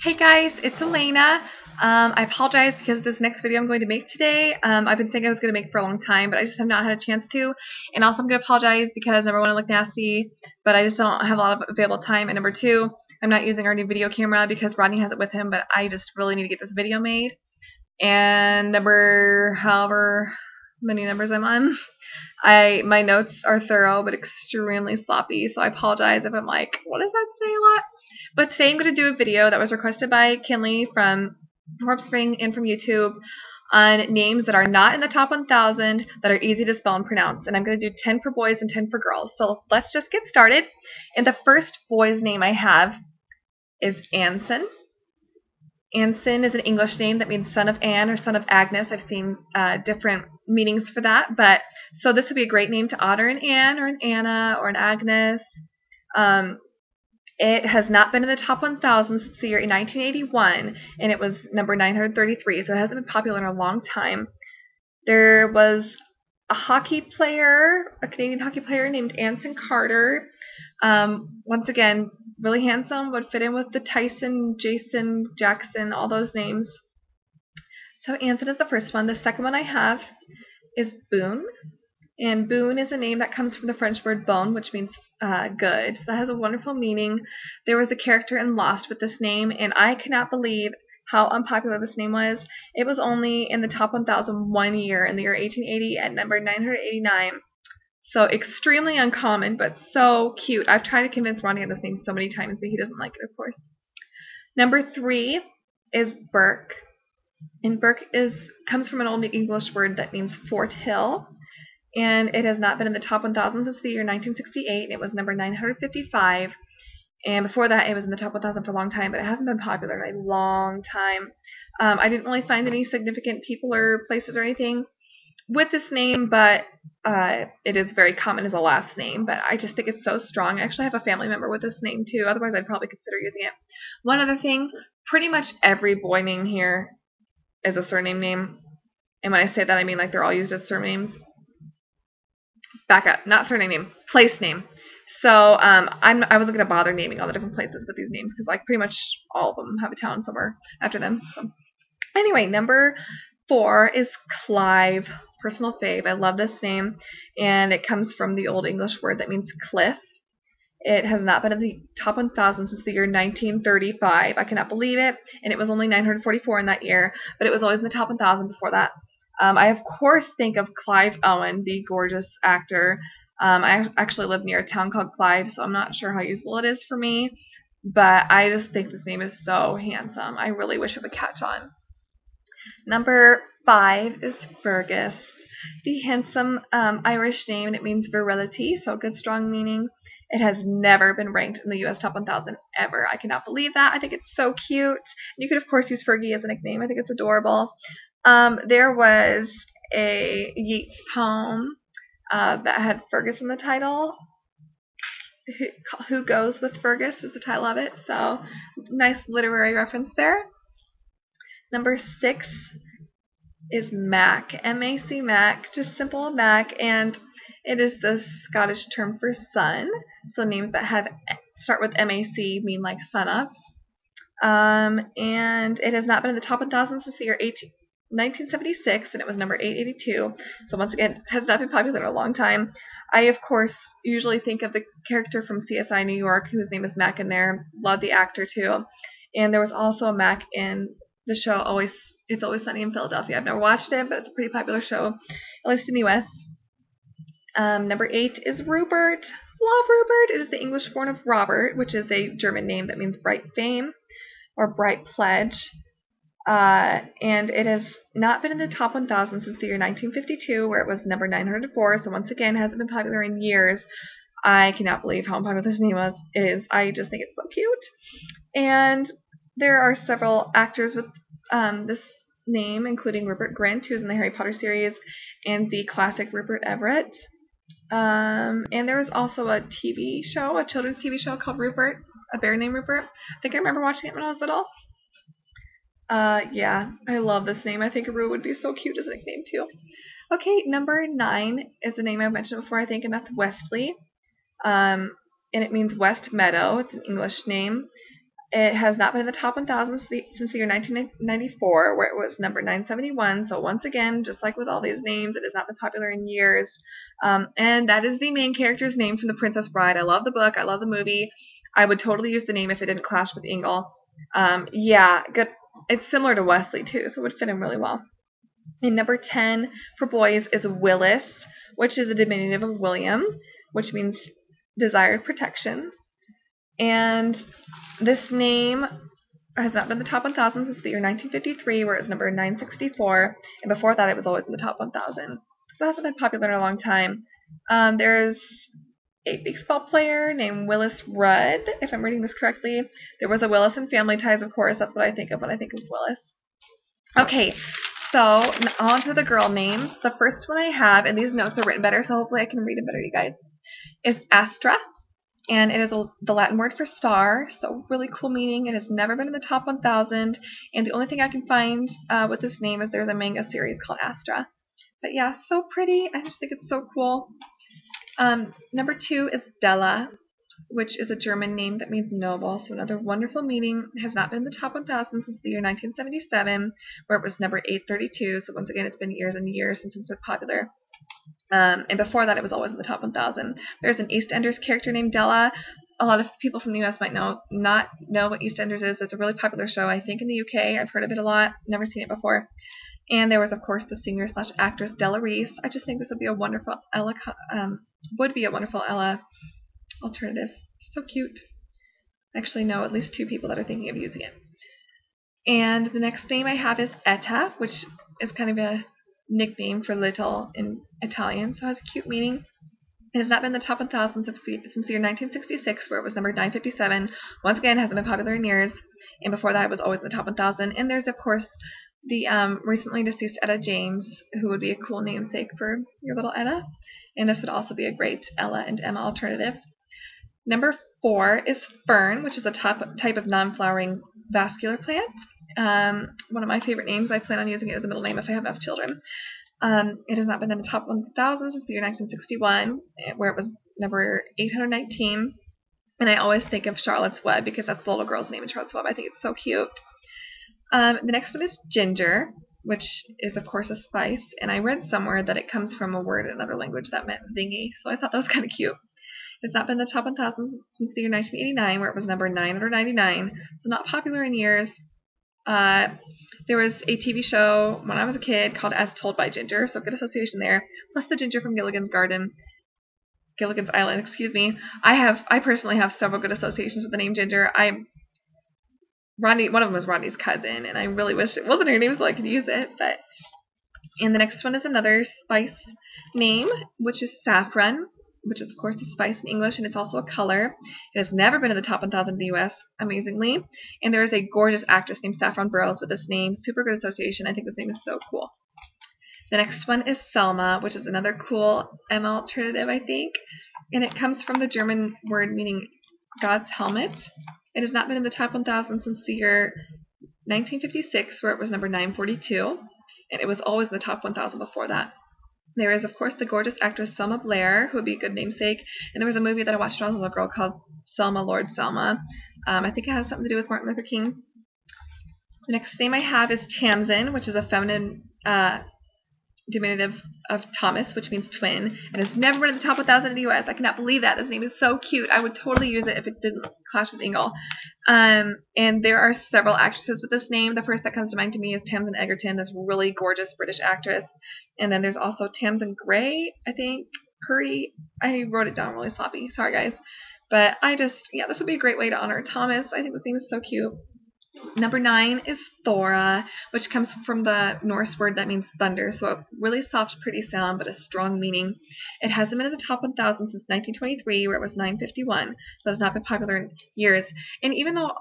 Hey guys, it's Elena. I apologize because this next video I'm going to make today, I've been saying I was going to make for a long time, but I just have not had a chance to. And also I'm going to apologize because number one, I look nasty, but I just don't have a lot of available time. And number two, I'm not using our new video camera because Rodney has it with him, but I just really need to get this video made. And however many numbers I'm on, my notes are thorough but extremely sloppy, so I apologize if I'm like, what does that say a lot? But today I'm going to do a video that was requested by Kinley from Warp Spring and from YouTube on names that are not in the top 1,000 that are easy to spell and pronounce. And I'm going to do 10 for boys and 10 for girls. So let's just get started. And the first boy's name I have is Anson. Anson is an English name that means son of Anne or son of Agnes. I've seen different meanings for that, but so this would be a great name to honor an Anne or an Anna or an Agnes. It has not been in the top 1,000 since the year 1981, and it was number 933, so it hasn't been popular in a long time. There was a hockey player, a Canadian hockey player named Anson Carter. Once again, really handsome, would fit in with the Tyson, Jason, Jackson, all those names. So Anson is the first one. The second one I have is Boone. And Boone is a name that comes from the French word bon, which means good. So that has a wonderful meaning. There was a character in Lost with this name, and I cannot believe how unpopular this name was. It was only in the top 1,000 one year, in the year 1880 at number 989. So extremely uncommon, but so cute. I've tried to convince Ronnie on this name so many times, but he doesn't like it, of course. Number 3 is Burke. And Burke comes from an Old English word that means Fort Hill. And it has not been in the top 1,000 since the year 1968, and it was number 955. And before that, it was in the top 1,000 for a long time, but it hasn't been popular in a long time. I didn't really find any significant people or places or anything with this name, but it is very common as a last name. But I just think it's so strong. I actually have a family member with this name, too. Otherwise, I'd probably consider using it. One other thing, pretty much every boy name here is a surname name. And when I say that, I mean like they're all used as surnames. Back up, not surname name, place name. So I wasn't gonna bother naming all the different places with these names because like pretty much all of them have a town somewhere after them. So anyway, number 4 is Clive, personal fave. I love this name, and it comes from the Old English word that means cliff. It has not been in the top 1,000 since the year 1935. I cannot believe it, and it was only 944 in that year, but it was always in the top 1,000 before that. I, of course, think of Clive Owen, the gorgeous actor. I actually live near a town called Clyde, so I'm not sure how useful it is for me, but I just think this name is so handsome. I really wish it would catch on. Number 5 is Fergus, the handsome Irish name, and it means virility, so good, strong meaning. It has never been ranked in the U.S. top 1,000 ever. I cannot believe that. I think it's so cute. You could, of course, use Fergie as a nickname. I think it's adorable. There was a Yeats poem that had Fergus in the title. Who Goes with Fergus is the title of it. So nice literary reference there. Number 6 is Mac. M-A-C, Mac. Just simple Mac. And it is the Scottish term for son. So names that start with M-A-C mean like son of. And it has not been in the top 1,000 since the year 1976, and it was number 882. So once again, it has not been popular in a long time. I, of course, usually think of the character from CSI New York, whose name is Mac in there. Love the actor, too. And there was also a Mac in the show It's Always Sunny in Philadelphia. I've never watched it, but it's a pretty popular show, at least in the U.S. Number 8 is Rupert. Love Rupert. It is the English form of Robert, which is a German name that means bright fame or bright pledge. And it has not been in the top 1,000 since the year 1952, where it was number 904. So once again, hasn't been popular in years. I cannot believe how unpopular this name is. I just think it's so cute. And there are several actors with this name, including Rupert Grint, who's in the Harry Potter series, and the classic Rupert Everett. And there was also a TV show, a children's TV show called Rupert, a bear named Rupert. I think I remember watching it when I was little. Yeah, I love this name. I think Rue would be so cute as a nickname, too. Okay, number 9 is a name I've mentioned before, I think, and that's Wesley. And it means West Meadow. It's an English name. It has not been in the top 1,000 since the year 1994, where it was number 971. So once again, just like with all these names, it has not been popular in years. And that is the main character's name from The Princess Bride. I love the book. I love the movie. I would totally use the name if it didn't clash with Ingle. Yeah, good. It's similar to Wesley, too, so it would fit in really well. And number 10 for boys is Willis, which is a diminutive of William, which means desired protection. And this name has not been in the top 1,000 since the year 1953, where it was number 964, and before that it was always in the top 1,000. So it hasn't been popular in a long time. There's a baseball player named Willis Rudd, if I'm reading this correctly. There was a Willis in Family Ties, of course. That's what I think of when I think of Willis. Okay, so on to the girl names. The first one I have, and these notes are written better, so hopefully I can read it better, you guys, is Astra. And it is the Latin word for star, so really cool meaning. It has never been in the top 1,000, and the only thing I can find with this name is there's a manga series called Astra. But yeah, so pretty. I just think it's so cool. Number 2 is Della, which is a German name that means noble, so another wonderful meaning. It has not been in the top 1,000 since the year 1977, where it was number 832, so once again, it's been years and years since it's been popular. And before that, it was always in the top 1,000. There's an EastEnders character named Della. A lot of people from the U.S. might not know what EastEnders is. It's a really popular show, I think, in the U.K. I've heard of it a lot. Never seen it before. And there was, of course, the singer/actress Della Reese. I just think this would be a wonderful Ella alternative. So cute. I actually know at least 2 people that are thinking of using it. And the next name I have is Etta, which is kind of a nickname for little in Italian, so it has a cute meaning. It has not been in the top 1,000 since the year 1966, where it was number 957. Once again, it hasn't been popular in years, and before that, it was always in the top 1,000. And there's, of course, the recently deceased Etta James, who would be a cool namesake for your little Etta, and this would also be a great Ella and Emma alternative. Number 4 is fern, which is a type of non-flowering vascular plant. One of my favorite names. I plan on using it as a middle name if I have enough children. It has not been in the top 1,000 since the year 1961, where it was number 819. And I always think of Charlotte's Web because that's the little girl's name in Charlotte's Web. I think it's so cute. The next one is ginger, which is, of course, a spice. And I read somewhere that it comes from a word in another language that meant zingy. So I thought that was kind of cute. It's not been in the top 1,000 since the year 1989, where it was number 999. So not popular in years. There was a TV show when I was a kid called As Told by Ginger, so good association there. Plus the ginger from Gilligan's Island, excuse me. I personally have several good associations with the name Ginger. One of them was Rodney's cousin, and I really wish it wasn't her name so I could use it. And the next one is another spice name, which is saffron, which is, of course, a spice in English, and it's also a color. It has never been in the top 1,000 in the U.S., amazingly. And there is a gorgeous actress named Saffron Burrows with this name. Super good association. I think this name is so cool. The next one is Selma, which is another cool Emma alternative, I think. And it comes from the German word meaning God's helmet. It has not been in the top 1,000 since the year 1956, where it was number 942. And it was always in the top 1,000 before that. There is, of course, the gorgeous actress Selma Blair, who would be a good namesake. And there was a movie that I watched when I was a little girl called Selma, Lord Selma. I think it has something to do with Martin Luther King. The next name I have is Tamsin, which is a feminine diminutive of Thomas, which means twin. And it's never been in the top 1,000 in the U.S. I cannot believe that. This name is so cute. I would totally use it if it didn't clash with Ingle. And there are several actresses with this name. The first that comes to mind to me is Tamsin Egerton, this really gorgeous British actress. And then there's also Tamsin Gray, I think. Curry. I wrote it down really sloppy. Sorry, guys. But this would be a great way to honor Thomas. I think this name is so cute. Number 9 is Thora, which comes from the Norse word that means thunder, so a really soft, pretty sound, but a strong meaning. It hasn't been in the top 1,000 since 1923, where it was 951, so it's not been popular in years. And even though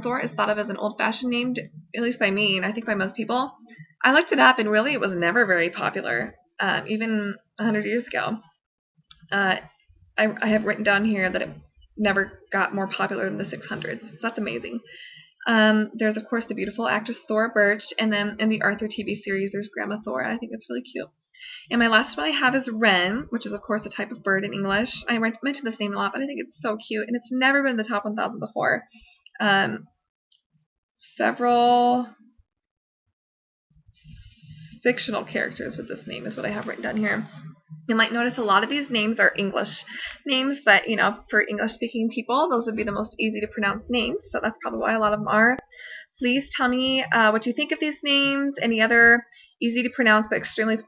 Thora is thought of as an old-fashioned name, at least by me, and I think by most people, I looked it up, and really it was never very popular, even 100 years ago. I have written down here that it never got more popular than the 600s, so that's amazing. There's, of course, the beautiful actress Thora Birch, and then in the Arthur TV series, there's Grandma Thora. I think that's really cute. And my last one I have is wren, which is, of course, a type of bird in English. I mentioned this name a lot, but I think it's so cute, and it's never been in the top 1,000 before. Several fictional characters with this name is what I have written down here. You might notice a lot of these names are English names, but for English-speaking people, those would be the most easy to pronounce names, so that's probably why a lot of them are. Please tell me what you think of these names, any other easy to pronounce but extremely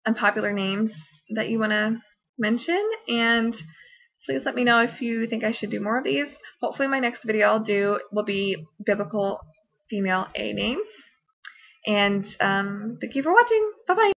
unpopular names that you want to mention, and please let me know if you think I should do more of these. Hopefully my next video I'll do will be biblical female A names. And thank you for watching. Bye-bye.